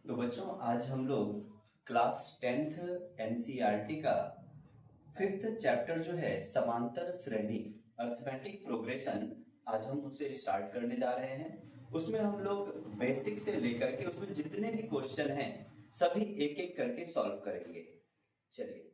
तो बच्चों आज हम लोग क्लास 10th एनसीईआरटी का 5th चैप्टर जो है समांतर श्रेणी अर्थमेटिक प्रोग्रेशन, आज हम उसे स्टार्ट करने जा रहे हैं। उसमें हम लोग बेसिक से लेकर के उसमें जितने भी क्वेश्चन हैं सभी एक एक करके सॉल्व करेंगे। चलिए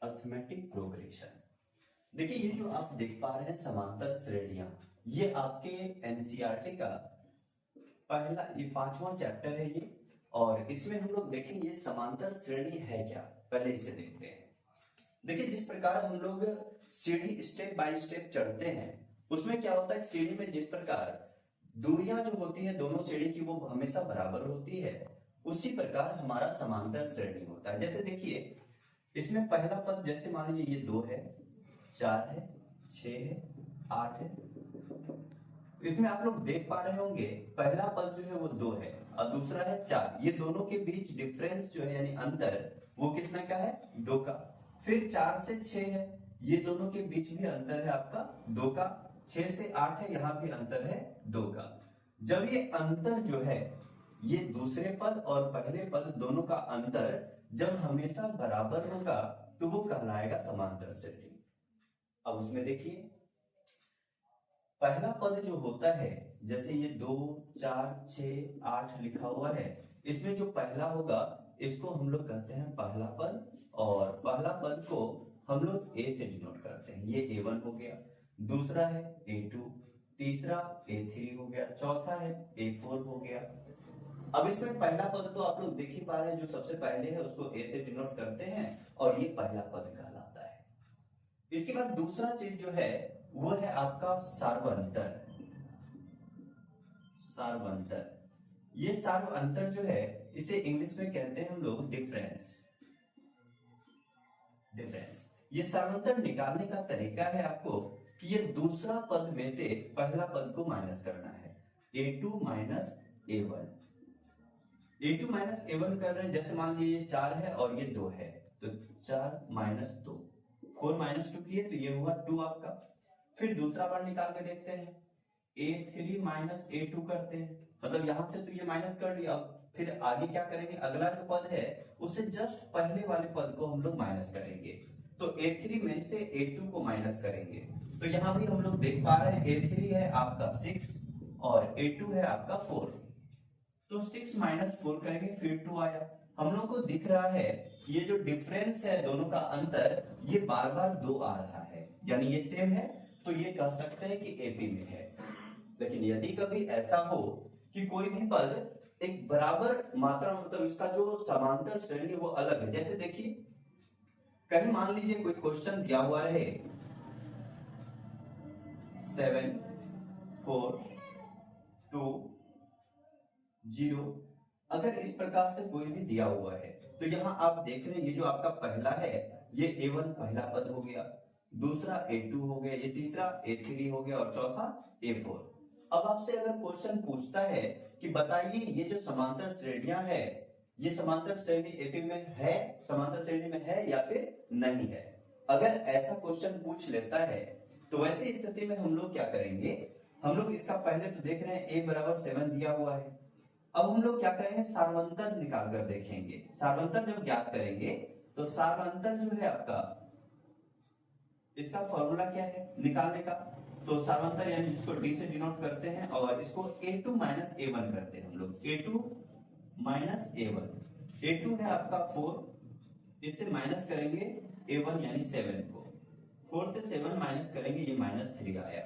अर्थमेटिक प्रोग्रेशन। देखिए ये जो आप देख पा रहे हैं समांतर श्रेणियां, ये आपके एनसीईआरटी का पहला ये 5वां चैप्टर है ये। और इसमें हम लोग देखेंगे समांतर श्रेणी है क्या, पहले इसे देखते हैं। देखिए जिस प्रकार हम लोग सीढ़ी स्टेप बाय स्टेप चढ़ते हैं उसमें क्या होता है, सीढ़ी में जिस प्रकार दूरियां जो होती है दोनों सीढ़ी की वो हमेशा बराबर होती है, उसी प्रकार हमारा समांतर श्रेणी होता है। जैसे देखिए इसमें पहला पद जैसे मान लीजिए ये 2 है, 4 है, 6 है, 8 है। इसमें आप लोग देख पा रहे होंगे पहला पद जो है वो 2 है और दूसरा है 4। ये दोनों के बीच डिफरेंस जो है यानी अंतर वो कितने का है, 2 का। फिर 4 से 6 है, ये दोनों के बीच भी अंतर है आपका 2 का। 6 से 8 है, यहाँ भी अंतर है 2 का। जब ये अंतर जो है ये दूसरे पद और पहले पद दोनों का अंतर जब हमेशा बराबर होगा तो वो कहलाएगा समांतर श्रेणी। अब उसमें देखिए पहला पद जो होता है जैसे ये 2, 4, 6, 8 लिखा हुआ है, इसमें जो पहला होगा इसको हम लोग कहते हैं पहला पद, और पहला पद को हम लोग ए से डिनोट करते हैं। ये A1 हो गया, दूसरा है A2, तीसरा A3 हो गया, चौथा है A4 हो गया। अब इसमें पहला पद तो आप लोग देख ही पा रहे हैं, जो सबसे पहले है उसको ए से डिनोट करते हैं और ये पहला पद कहलाता है। इसके बाद दूसरा चीज जो है वो है आपका सार्वअंतर। सार्वअंतर, ये सार्वअंतर जो है इसे इंग्लिश में कहते हैं हम लोग डिफरेंस। डिफरेंस, ये सार्वअंतर निकालने का तरीका है आपको कि ये दूसरा पद में से पहला पद को माइनस करना है। A2 minus A1, A2 minus A1 कर रहे हैं। जैसे मान लीजिए 4 है और ये 2 है तो 4 माइनस 2, 4 माइनस 2 किए तो ये हुआ 2 आपका। फिर दूसरा बार निकाल के देखते हैं, A3 माइनस A2 करते हैं, मतलब यहां से तो ये माइनस कर लिया। अब फिर आगे क्या करेंगे, अगला जो पद है उससे जस्ट पहले वाले पद को हम लोग माइनस करेंगे। तो A3 में से A2 को माइनस करेंगे तो यहां भी हम लोग देख पा रहे हैं A3 है आपका 6 और A2 है आपका 4। तो 6 माइनस 4 करेंगे फिर 2 आया। हम लोग को दिख रहा है कि ये जो डिफरेंस है दोनों का अंतर ये बार बार 2 आ रहा है, यानी ये सेम है, तो ये कह सकते हैं कि एपी में है। लेकिन यदि कभी ऐसा हो कि कोई भी पद एक बराबर मात्रा मतलब इसका जो समांतर श्रेणी वो अलग है, जैसे देखिए कहीं मान लीजिए कोई क्वेश्चन दिया हुआ रहे 7, 4, 2, 0, अगर इस प्रकार से कोई भी दिया हुआ है तो यहां आप देख रहे हैं ये जो आपका पहला है ये A1 पहला पद हो गया, दूसरा A2 हो गया, ये तीसरा A3 हो गया और चौथा A4। अब आपसे अगर क्वेश्चन पूछता है कि बताइए ये जो समांतर श्रेणियां है ये समांतर श्रेणी एपी में है, समांतर श्रेणी में है या फिर नहीं है, अगर ऐसा क्वेश्चन पूछ लेता है तो वैसी स्थिति में हम लोग क्या करेंगे, हम लोग इसका पहले तो देख रहे हैं A बराबर 7 दिया हुआ है। अब हम लोग क्या करेंगे, सार्वंतर निकाल कर देखेंगे। सार्वंतर जब ज्ञात करेंगे तो सार्वंतर जो है आपका इसका फॉर्मूला क्या है निकालने का, तो सार्वंतर यानी जिसको D से डिनोट करते हैं और इसको A2 माइनस A1 करते हैं हम लोग। A2 माइनस A1, A2 है आपका 4, इससे माइनस करेंगे A1 यानी 7 को, 4 से 7 माइनस करेंगे ये -3 आया।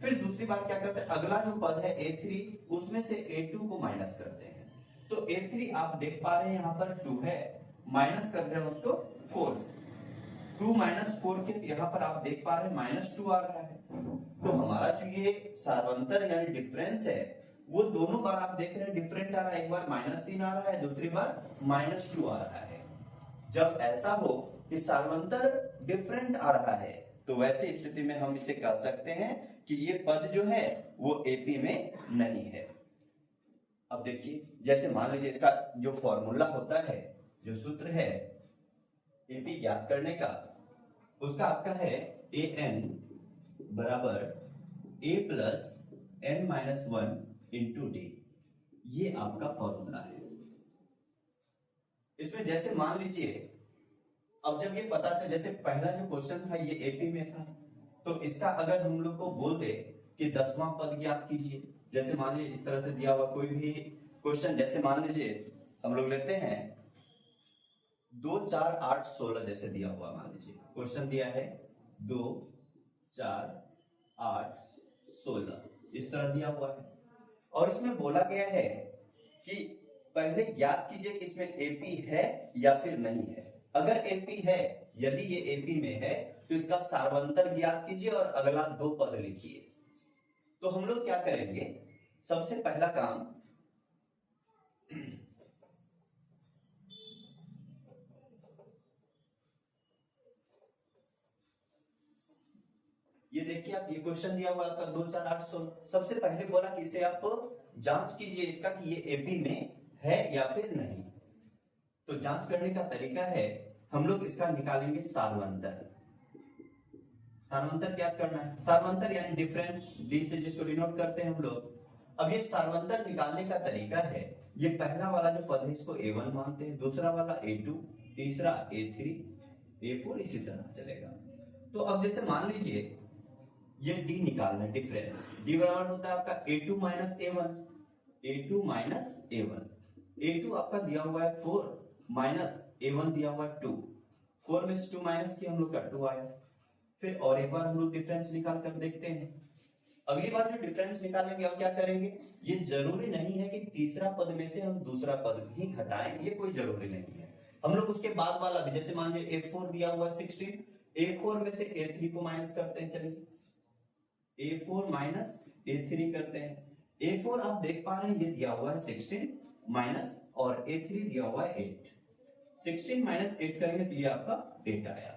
फिर दूसरी बार क्या करते हैं, अगला जो पद है A3 उसमें से A2 को माइनस करते हैं। तो A3 आप देख पा रहे हैं यहाँ पर 2 है, माइनस कर रहे हैं उसको 4 से, 2 माइनस 4 के यहाँ पर आप देख पा रहे हैं -2 आ रहा है। तो हमारा जो ये सार्वंतर यानी डिफरेंस है वो दोनों बार आप देख रहे हैं डिफरेंट आ रहा है, एक बार -3 आ रहा है, दूसरी बार -2 आ रहा है। जब ऐसा हो कि सार्वंतर डिफरेंट आ रहा है तो वैसे स्थिति में हम इसे कह सकते हैं कि ये पद जो है वो एपी में नहीं है। अब देखिए, जैसे मान लीजिए इसका जो फॉर्मूला होता है, जो सूत्र है एपी ज्ञात करने का, उसका आपका है ए एन बराबर A plus N minus one into D. ये आपका फॉर्मूला है। इसमें जैसे मान लीजिए, अब जब ये पता चले, जैसे पहला जो क्वेश्चन था ये एपी में था, तो इसका अगर हम लोग को बोल दे कि 10वां पद ज्ञात कीजिए, जैसे मान लीजिए इस तरह से दिया हुआ कोई भी क्वेश्चन, जैसे मान लीजिए हम लोग लेते हैं 2 4 8 16 जैसे दिया हुआ, मान लीजिए क्वेश्चन दिया है 2 4 8 16 इस तरह दिया हुआ है, और इसमें बोला गया है कि पहले ज्ञात कीजिए कि इसमें एपी है या फिर नहीं है। अगर एपी है, यदि ये एपी में है तो इसका सार्वंतर ज्ञात कीजिए और अगला 2 पद लिखिए। तो हम लोग क्या करेंगे, सबसे पहला काम ये देखिए, आप ये क्वेश्चन दिया हुआ आपका 2 4 8 16। सबसे पहले बोला कि इसे आप जांच कीजिए इसका कि ये एपी में है या फिर नहीं। तो जांच करने का तरीका है, हम लोग इसका निकालेंगे सार्वंतर। सार्वंतर क्या करना है, सार्वंतर यानी डिफरेंस, डी से जिसको डिनोट करते हैं हम लोग। अब ये सार्वंतर निकालने का तरीका है, ये पहला वाला जो पद है इसको A1 मानते हैं, दूसरा वाला A2, तीसरा A3, A4 इसी तरह चलेगा। तो अब जैसे मान लीजिए ये D निकालना है, डिफरेंस। D बराबर होता है आपका A2 minus A1, A2 minus A1। A2 आपका दिया हुआ है 4 माइनस A1 दिया हुआ है 2, 4 में से 2 माइनस किया हम लोग का 2 आया। फिर और एक बार हम लोग डिफरेंस निकाल कर देखते हैं। अगली बार जो डिफरेंस निकालेंगे अब क्या करेंगे, ये जरूरी नहीं है कि तीसरा पद में से हम दूसरा पद ही घटाएं, ये कोई जरूरी नहीं है। हम लोग उसके बाद वाला भी, जैसे मान लीजिए A4 दिया हुआ है 16, A4 में से A3 को माइनस करते हैं। चलिए A4 माइनस A3 करते हैं। A4 आप देख पा रहे हैं ये दिया हुआ है 16 माइनस, और A3 दिया हुआ है 8। 16 माइनस 8 करेंगे तो ये आपका 8 आया।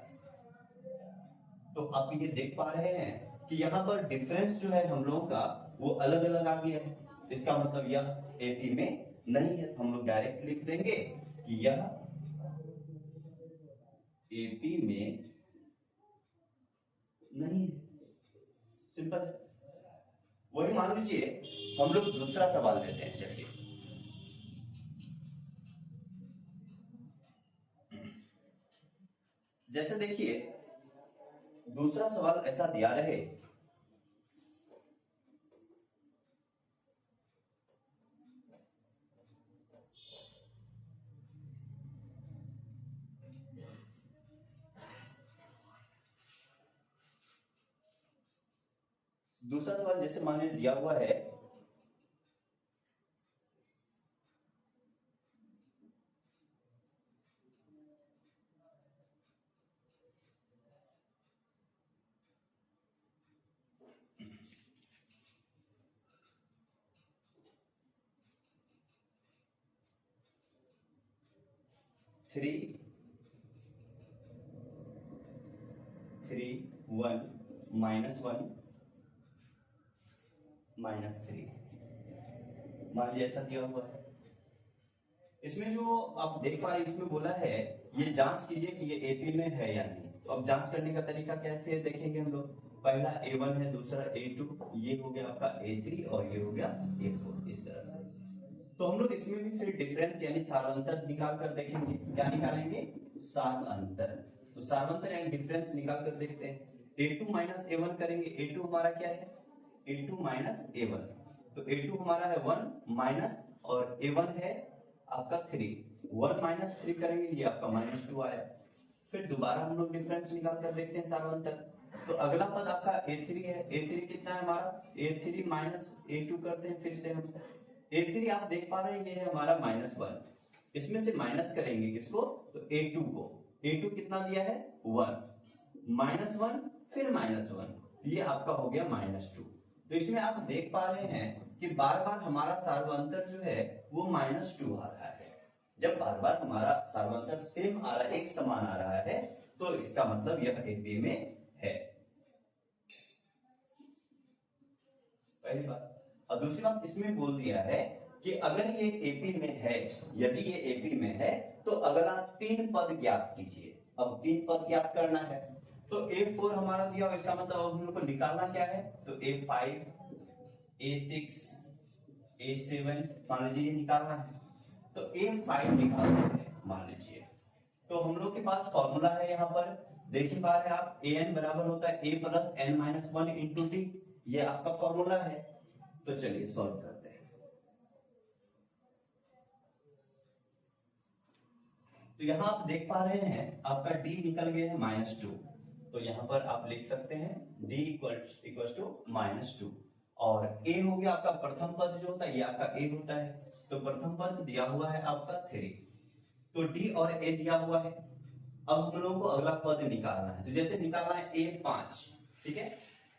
तो आप ये देख पा रहे हैं कि यहाँ पर डिफरेंस जो है हम लोगों का वो अलग अलग आ गया है। इसका मतलब यह एपी में नहीं है, तो हम लोग डायरेक्ट लिख देंगे कि यह एपी में नहीं है। सिंपल है। वही मान लीजिए हम लोग दूसरा सवाल लेते हैं। चलिए जैसे देखिए दूसरा सवाल ऐसा दिया रहे, दूसरा सवाल जैसे मान लीजिए दिया हुआ है 3 3 1 माइनस 1 माइनस 3, मान लीजिए ऐसा दिया हुआ है। इसमें जो आप देख पा रहे हैं इसमें बोला है ये जांच कीजिए कि ये एपी में है या नहीं। तो अब जांच करने का तरीका क्या है, फिर देखेंगे हम लोग। पहला A1 है, दूसरा A2, ये हो गया आपका A3 और ये हो गया A4, इस तरह से। तो हम लोग इसमें भी फिर डिफरेंस यानी सार्वंतर निकाल कर देखेंगे। क्या निकालेंगे, सार्वंतर। तो सार्वंतर यानी डिफरेंस निकाल कर देखते हैं। A2 माइनस A1 करेंगे। A2 हमारा क्या है, A2 माइनस A1। तो A2 हमारा है 1 माइनस, और A1 है आपका 3, 1 माइनस 3 करेंगे, ये आपका -2 आया। फिर दोबारा हम लोग डिफरेंस निकाल कर देखते हैं सार्वंतर। तो अगला पद आपका A3 है। A3 कितना है हमारा, A3 माइनस A2 करते हैं। फिर से हम A3 आप देख पा रहे हैं ये है हमारा -1, इसमें से माइनस करेंगे किसको, तो A2 को। A2 कितना दिया है 1, -1 फिर -1, ये आपका हो गया -2। तो इसमें आप देख पा रहे हैं कि बार बार हमारा सार्वंतर जो है वो -2 आ रहा है। जब बार बार हमारा सार्वंतर सेम आ रहा है, एक समान आ रहा है, तो इसका मतलब यह एपी में है। पहली बात। और दूसरी बात इसमें बोल दिया है कि अगर ये एपी में है, यदि ये एपी में है तो अगला 3 पद ज्ञात कीजिए। अब 3 पद ज्ञात करना है तो A4 हमारा दिया हुआ, इसका मतलब अब हम लोग को निकालना क्या है, तो A5 A6 A7 मान लीजिए ये निकालना है, तो A5 निकालना है मान लीजिए। तो हम लोग के पास फॉर्मूला है, यहाँ पर देखिए बात है आप, an बराबर होता है a plus n minus 1 into T, ये आपका फॉर्मूला है। तो चलिए सॉल्व करते हैं। तो यहाँ आप देख पा रहे हैं आपका d निकल गया है -2, तो यहाँ पर आप लिख सकते हैं d इक्वल टू -2, और a हो गया आपका प्रथम पद जो होता है, ये आपका a होता है, तो प्रथम पद दिया हुआ है आपका 3, तो d और a दिया हुआ है। अब हम लोगों को अगला पद निकालना है, तो जैसे निकालना है A5, ठीक है,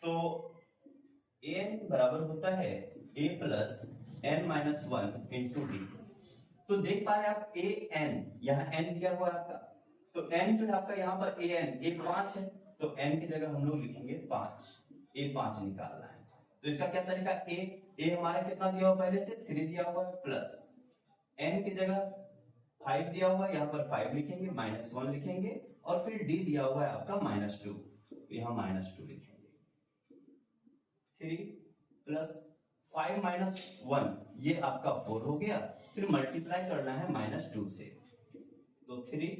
तो an बराबर होता है a plus n minus 1 into D. तो देख पा रहे हैं आप an, यहाँ n दिया हुआ है आपका, तो n जो है आपका यहाँ पर A5 है, तो n की जगह हम लोग लिखेंगे 5, A5 निकालना है। तो इसका क्या तरीका, a हमारा कितना दिया हुआ पहले से 3 दिया हुआ है, प्लस n की जगह 5 दिया हुआ है, यहाँ पर 5 लिखेंगे, -1 लिखेंगे, और फिर d दिया हुआ है आपका -2, तो यहाँ -2 लिखेंगे। 3 प्लस 5 माइनस 1 ये आपका 4 हो गया, फिर मल्टीप्लाई करना है -2 से, तो 3,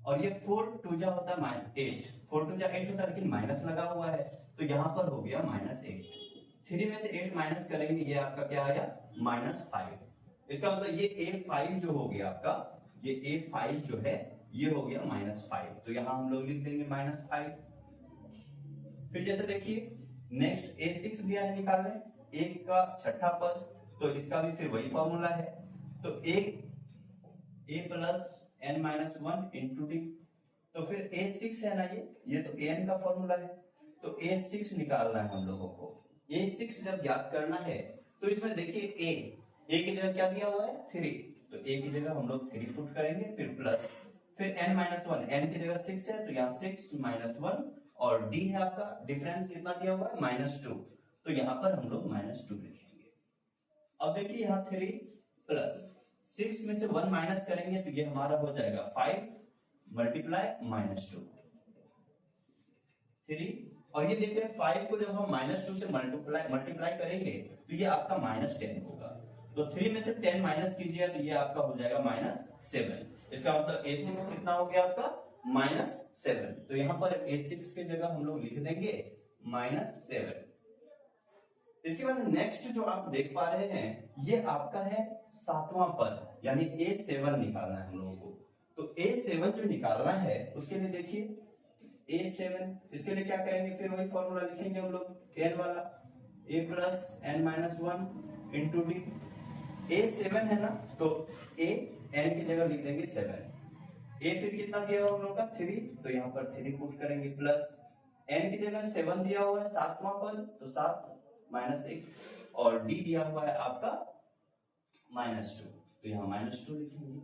और ये 4 2 जा होता है 8, 4 2 जा 8 होता है, लेकिन माइनस लगा हुआ है, तो यहाँ पर हो गया -8। 3 में से 8 माइनस करेंगे, ये आपका क्या आया -5। इसका मतलब ये A5 जो हो गया आपका, ये A5 जो है ये हो गया -5, तो यहाँ हम लोग लिख देंगे -5। फिर जैसे देखिए नेक्स्ट A6 दिया है निकालने, एक का छठा पद, तो इसका भी फिर वही फॉर्मूला है, तो a plus n minus 1 into D. तो फिर A6 है ना, ये तो an का फॉर्मूला है, तो A6 निकालना है हम लोगों को। A6 जब ज्ञात करना है तो इसमें देखिए a की जगह क्या दिया हुआ है 3, तो a की जगह हम लोग 3 पुट करेंगे, फिर प्लस, फिर n माइनस 1, n की जगह 6 है, तो यहाँ 6 माइनस 1, और d है आपका डिफरेंस कितना दिया हुआ है -2, तो यहाँ पर हम लोग -2 लिखेंगे। अब देखिए यहाँ 3 प्लस 6 में से 1 माइनस करेंगे, तो ये हमारा हो जाएगा 5 मल्टीप्लाई -2, 3, और ये देखिए 5 को जब हम -2 से मल्टीप्लाई करेंगे तो ये आपका -10 होगा, तो 3 में से 10 माइनस कीजिए, तो ये आपका हो जाएगा -7। इसका मतलब A6 कितना हो गया आपका -7, तो यहाँ पर A6 की जगह हम लोग लिख देंगे -7। इसके बाद नेक्स्ट जो आप देख पा रहे हैं ये आपका है 7वां पद, यानी A7 निकालना है हम लोगों को। तो A7 जो निकालना है उसके लिए देखिए A7, इसके लिए क्या करेंगे, फिर वही फॉर्मूला लिखेंगे हम लोग n वाला, a plus n minus 1 into D. A7 है ना, तो a n की जगह लिख देंगे 7, a फिर कितना दिया हुआ हम लोग का 3, तो यहाँ पर 3 पुट करेंगे, प्लस n की जगह 7 दिया हुआ है 7वां पद, तो 7 माइनस 1, और d दिया हुआ है आपका -2, तो यहाँ -2 लिखेंगे।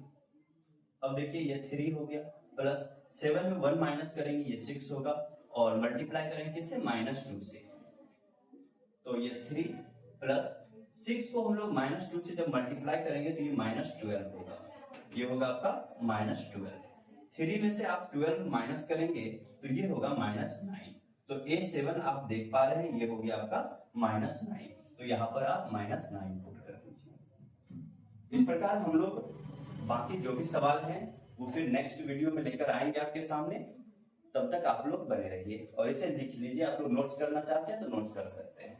अब देखिए ये 3 हो गया, प्लस 7 में 1 माइनस करेंगे, ये 6 होगा, और मल्टीप्लाई करेंगे किससे -2 से, तो ये 3 प्लस 6 को हम लोग -2 से जब मल्टीप्लाई करेंगे तो ये -12 होगा, ये होगा आपका -12। 3 में से आप 12 माइनस करेंगे तो ये होगा -9, तो A7 आप देख पा रहे हैं ये हो गया आपका -9, तो यहाँ पर आप -9 पुट कर दीजिए। इस प्रकार हम लोग बाकी जो भी सवाल हैं वो फिर नेक्स्ट वीडियो में लेकर आएंगे आपके सामने, तब तक आप लोग बने रहिए, और इसे लिख लीजिए। आप लोग नोट्स करना चाहते हैं तो नोट्स कर सकते हैं।